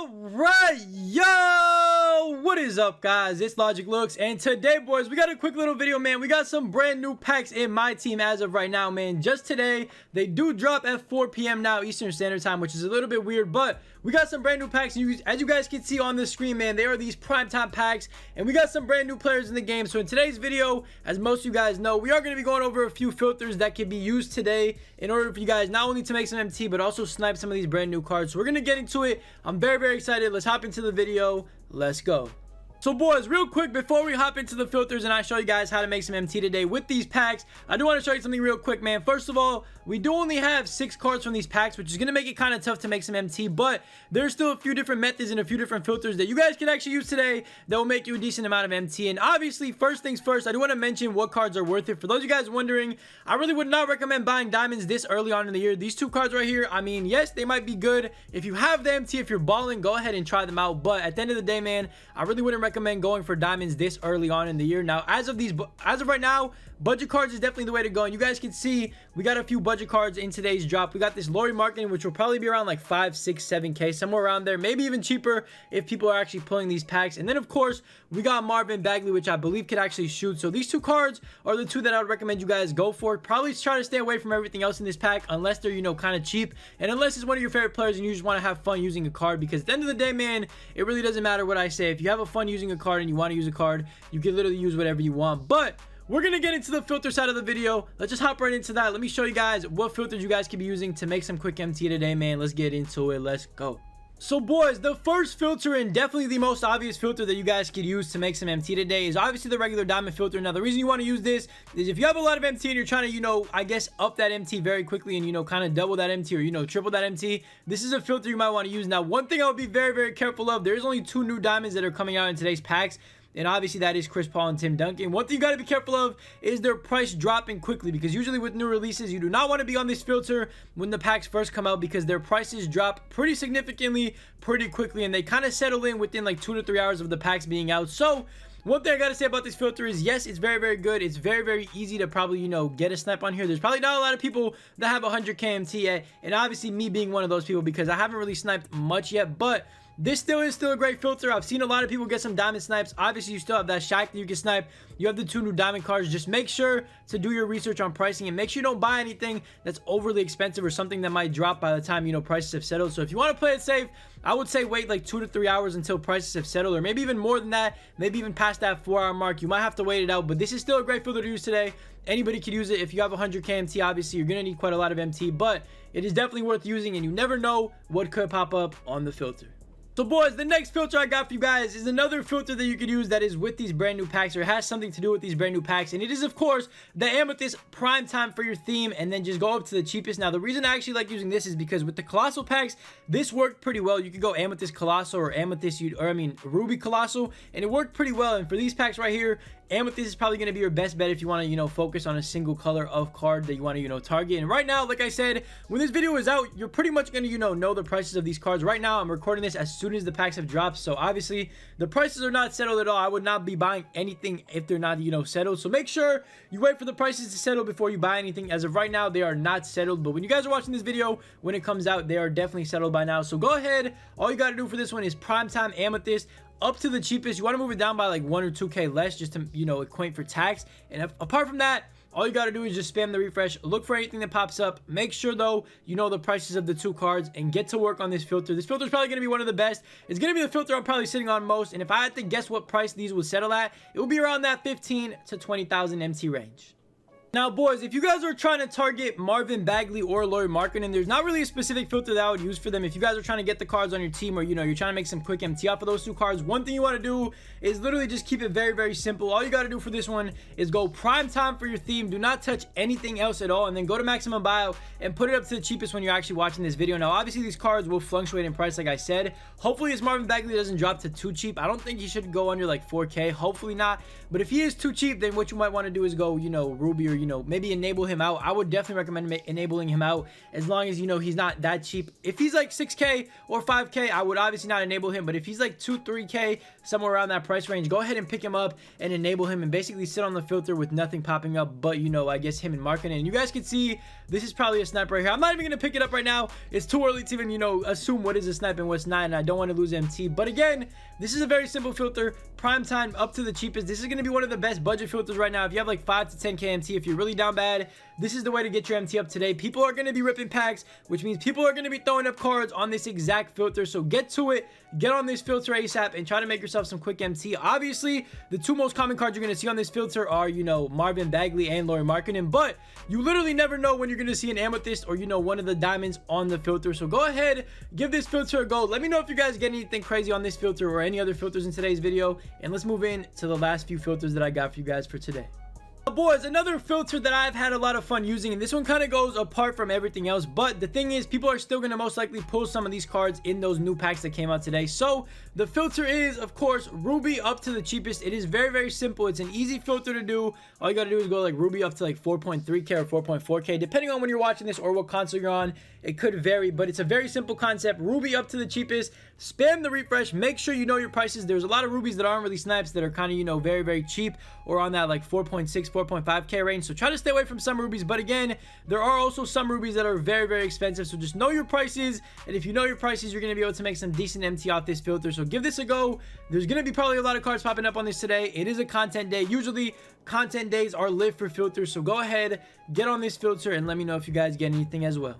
Alright, yo, what is up, guys? It's LogicLookss, and today, boys, we got a quick little video, man. We got some brand new packs in my team as of right now, man. Just today, they do drop at 4 p.m. now Eastern Standard Time, which is a little bit weird, but we got some brand new packs. And as you guys can see on the screen, man, they are these primetime packs, and we got some brand new players in the game. So in today's video, as most of you guys know, we are going to be going over a few filters that can be used today in order for you guys not only to make some MT, but also snipe some of these brand new cards. So we're going to get into it. I'm very excited. Let's hop into the video. Let's go. So, boys, real quick before we hop into the filters and I show you guys how to make some MT today with these packs, I do want to show you something real quick, man. First of all, we do only have 6 cards from these packs, which is going to make it kind of tough to make some MT, but there's still a few different methods and a few different filters that you guys can actually use today that will make you a decent amount of MT. And obviously, first things first, I do want to mention what cards are worth it. For those of you guys wondering, I really would not recommend buying diamonds this early on in the year. These 2 cards right here, I mean, yes, they might be good. If you have the MT, if you're balling, go ahead and try them out. But at the end of the day, man, I really wouldn't recommend going for diamonds this early on in the year. Now, as of right now, budget cards is definitely the way to go. And you guys can see we got a few budget cards in today's drop. We got this Lori Marketing, which will probably be around like 5, 6, 7k, somewhere around there, maybe even cheaper if people are actually pulling these packs. And then of course we got Marvin Bagley, which I believe could actually shoot. So these 2 cards are the 2 that I would recommend you guys go for. Probably try to stay away from everything else in this pack unless they're, you know, kind of cheap, and unless it's one of your favorite players and you just want to have fun using a card. Because at the end of the day, man, it really doesn't matter what I say. If you have a fun using a card and you want to use a card, you can literally use whatever you want. But we're gonna get into the filter side of the video. Let's just hop right into that. Let me show you guys what filters you guys can be using to make some quick MT today, man. Let's get into it. Let's go. So, boys, the first filter, and definitely the most obvious filter that you guys could use to make some MT today, is obviously the regular diamond filter. Now, the reason you want to use this is if you have a lot of MT and you're trying to, you know, I guess up that MT very quickly and, you know, kind of double that MT or, you know, triple that MT, this is a filter you might want to use. Now, one thing I would be very careful of, there's only 2 new diamonds that are coming out in today's packs, and obviously that is Chris Paul and Tim Duncan. One thing you got to be careful of is their price dropping quickly, because usually with new releases, you do not want to be on this filter when the packs first come out, because their prices drop pretty significantly, pretty quickly, and they kind of settle in within like 2 to 3 hours of the packs being out. So one thing I gotta say about this filter is, yes, it's very good. It's very easy to probably, you know, get a snipe on here. There's probably not a lot of people that have 100 KMT yet, and obviously me being one of those people, because I haven't really sniped much yet, but this is still a great filter. I've seen a lot of people get some diamond snipes. Obviously, you still have that shack that you can snipe. You have the 2 new diamond cards. Just make sure to do your research on pricing, and make sure you don't buy anything that's overly expensive or something that might drop by the time, you know, prices have settled. So if you want to play it safe, I would say wait like 2 to 3 hours until prices have settled, or maybe even more than that, maybe even past that 4-hour mark. You might have to wait it out, but this is still a great filter to use today. Anybody could use it. If you have 100 KMT, obviously you're gonna need quite a lot of MT, but it is definitely worth using, and you never know what could pop up on the filter. So, boys, the next filter I got for you guys is another filter that you could use that is with these brand new packs, or has something to do with these brand new packs, and it is, of course, the Amethyst prime time for your theme, and then just go up to the cheapest. Now, the reason I actually like using this is because with the Colossal packs, this worked pretty well. You could go Amethyst Colossal or Ruby Colossal, and it worked pretty well. And for these packs right here, Amethyst is probably going to be your best bet if you want to, you know, focus on a single color of card that you want to, you know, target. And right now, like I said, when this video is out, you're pretty much going to, you know the prices of these cards. Right now, I'm recording this as soon as the packs have dropped, so obviously the prices are not settled at all. I would not be buying anything if they're not, you know, settled. So make sure you wait for the prices to settle before you buy anything. As of right now, they are not settled, but when you guys are watching this video, when it comes out, they are definitely settled by now. So go ahead, all you got to do for this one is primetime Amethyst up to the cheapest. You want to move it down by like 1 or 2k less, just to, you know, acquaint for tax. And apart from that, all you got to do is just spam the refresh, look for anything that pops up. Make sure, though, you know the prices of the 2 cards, and get to work on this filter. This filter is probably going to be one of the best. It's going to be the filter I'm probably sitting on most, and if I had to guess what price these will settle at, it will be around that 15 to 20,000 MT range. Now, boys, if you guys are trying to target Marvin Bagley or Lori Marketing, there's not really a specific filter that I would use for them. If you guys are trying to get the cards on your team, or, you know, you're trying to make some quick MT off of those 2 cards, one thing you want to do is literally just keep it very simple. All you got to do for this one is go prime time for your theme. Do not touch anything else at all, and then go to maximum buyout and put it up to the cheapest when you're actually watching this video. Now, obviously, these cards will fluctuate in price, like I said. Hopefully, this Marvin Bagley doesn't drop to too cheap. I don't think he should go under like 4k. Hopefully not. But if he is too cheap, then what you might want to do is go, you know, Ruby or you know, maybe enable him out. I would definitely recommend enabling him out, as long as, you know, he's not that cheap. If he's like 6K or 5K, I would obviously not enable him, but if he's like 2-3K, somewhere around that price range, go ahead and pick him up and enable him and basically sit on the filter with nothing popping up but, you know, I guess him and marketing. And you guys can see this is probably a snipe right here. I'm not even gonna pick it up right now. It's too early to even, you know, assume what is a snipe and what's not, and I don't want to lose MT. But again, this is a very simple filter, prime time up to the cheapest. This is going to be one of the best budget filters right now. If you have like 5 to 10k MT, if you're really down bad, this is the way to get your MT up today. People are going to be ripping packs, which means people are going to be throwing up cards on this exact filter. So get to it, get on this filter ASAP, and try to make yourself some quick MT. Obviously, the two most common cards you're going to see on this filter are, you know, Marvin Bagley and Laurie Markkinen, but you literally never know when you're going to see an Amethyst or, you know, one of the diamonds on the filter. So go ahead, give this filter a go. Let me know if you guys get anything crazy on this filter or any other filters in today's video, and let's move in to the last few filters that I got for you guys for today. Boys, another filter that I've had a lot of fun using, and this one kind of goes apart from everything else, but the thing is, people are still going to most likely pull some of these cards in those new packs that came out today. So the filter is, of course, Ruby up to the cheapest. It is very, very simple. It's an easy filter to do. All you got to do is go like Ruby up to like 4.3k or 4.4k, depending on when you're watching this or what console you're on. It could vary, but it's a very simple concept. Ruby up to the cheapest. Spam the refresh. Make sure you know your prices. There's a lot of rubies that aren't really snipes that are kind of, you know, very, very cheap or on that like 4.6, 4.5k range. So try to stay away from some rubies. But again, there are also some rubies that are very, very expensive. So just know your prices. And if you know your prices, you're going to be able to make some decent MT off this filter. So give this a go. There's going to be probably a lot of cards popping up on this today. It is a content day. Usually content days are lit for filters. So go ahead, get on this filter, and let me know if you guys get anything as well.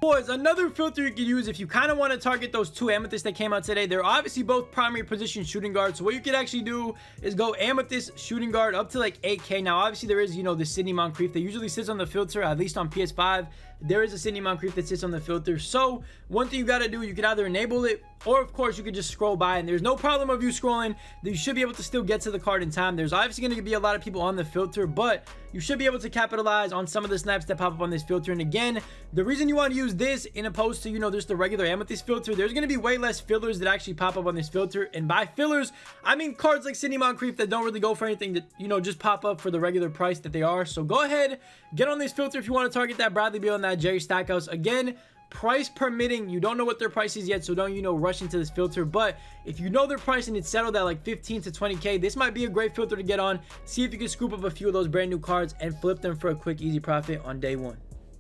Boys, another filter you can use if you kind of want to target those two Amethysts that came out today. They're obviously both primary position shooting guards. So what you could actually do is go Amethyst shooting guard up to like 8k. Now, obviously, there is, you know, the Sydney Moncrief that usually sits on the filter, at least on PS5. There is a Sydney Moncrief that sits on the filter. So one thing you got to do, you can either enable it, or of course you could just scroll by, and there's no problem of you scrolling. You should be able to still get to the card in time. There's obviously going to be a lot of people on the filter, but you should be able to capitalize on some of the snipes that pop up on this filter. And again, the reason you want to use this in opposed to, you know, just the regular Amethyst filter, there's going to be way less fillers that actually pop up on this filter. And by fillers, I mean cards like Sydney Moncrief that don't really go for anything, that, you know, just pop up for the regular price that they are. So go ahead, get on this filter if you want to target that Bradley Beal and that Jerry Stackhouse. Again, price permitting, you don't know what their price is yet, so don't, you know, rush into this filter. But if you know their price and it's settled at like 15 to 20k, this might be a great filter to get on. See if you can scoop up a few of those brand new cards and flip them for a quick easy profit on day one.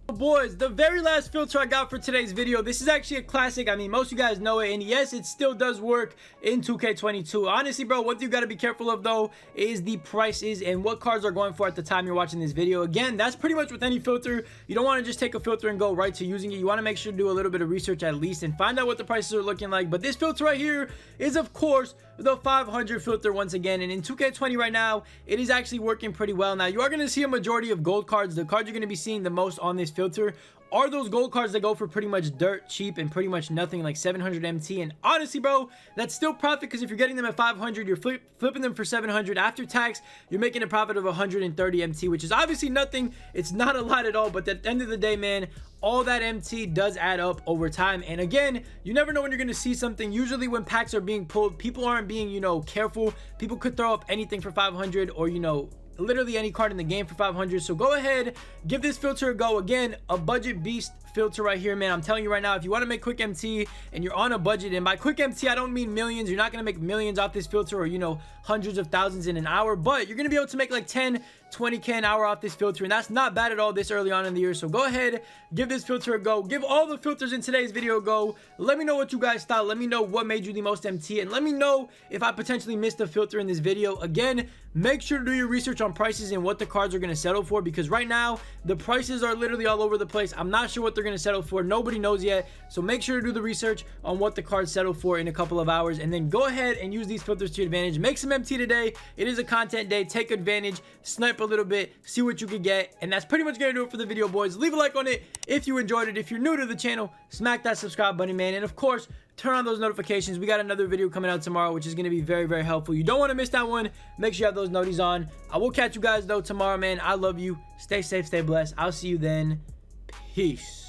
Boys, the very last filter I got for today's video, this is actually a classic. I mean, most of you guys know it, and yes, it still does work in 2K22. Honestly, bro, what you got to be careful of though is the prices and what cards are going for at the time you're watching this video. Again, that's pretty much with any filter. You don't want to just take a filter and go right to using it. You want to make sure to do a little bit of research at least and find out what the prices are looking like. But this filter right here is, of course, the 500 filter once again, and in 2K20 right now, it is actually working pretty well. Now, you are going to see a majority of gold cards. The cards you're going to be seeing the most on this filter are those gold cards that go for pretty much dirt cheap and pretty much nothing, like 700 MT. And honestly, bro, that's still profit, because if you're getting them at 500, you're flipping them for 700 after tax, you're making a profit of 130 MT, which is obviously nothing. It's not a lot at all, but at the end of the day, man, all that MT does add up over time. And again, you never know when you're going to see something. Usually when packs are being pulled, people aren't being, you know, careful. People could throw up anything for 500, or, you know, literally any card in the game for 500. So go ahead, give this filter a go. Again, a budget beast filter right here, man. I'm telling you right now, if you want to make quick MT and you're on a budget, and by quick MT I don't mean millions, you're not going to make millions off this filter, or, you know, hundreds of thousands in an hour, but you're going to be able to make like 10-20k an hour off this filter, and that's not bad at all this early on in the year. So go ahead, give this filter a go. Give all the filters in today's video a go. Let me know what you guys thought. Let me know what made you the most MT, and let me know if I potentially missed a filter in this video. Again, make sure to do your research on prices and what the cards are going to settle for, because right now the prices are literally all over the place. I'm not sure what they're going to settle for. Nobody knows yet. So make sure to do the research on what the cards settle for in a couple of hours, and then go ahead and use these filters to your advantage. Make some MT today. It is a content day. Take advantage, snipe a little bit, see what you could get. And that's pretty much gonna do it for the video, boys. Leave a like on it if you enjoyed it. If you're new to the channel, smack that subscribe button, man, and of course, turn on those notifications. We got another video coming out tomorrow, which is going to be very, very helpful. You don't want to miss that one. Make sure you have those noties on. I will catch you guys though tomorrow, man. I love you. Stay safe, stay blessed. I'll see you then. Peace.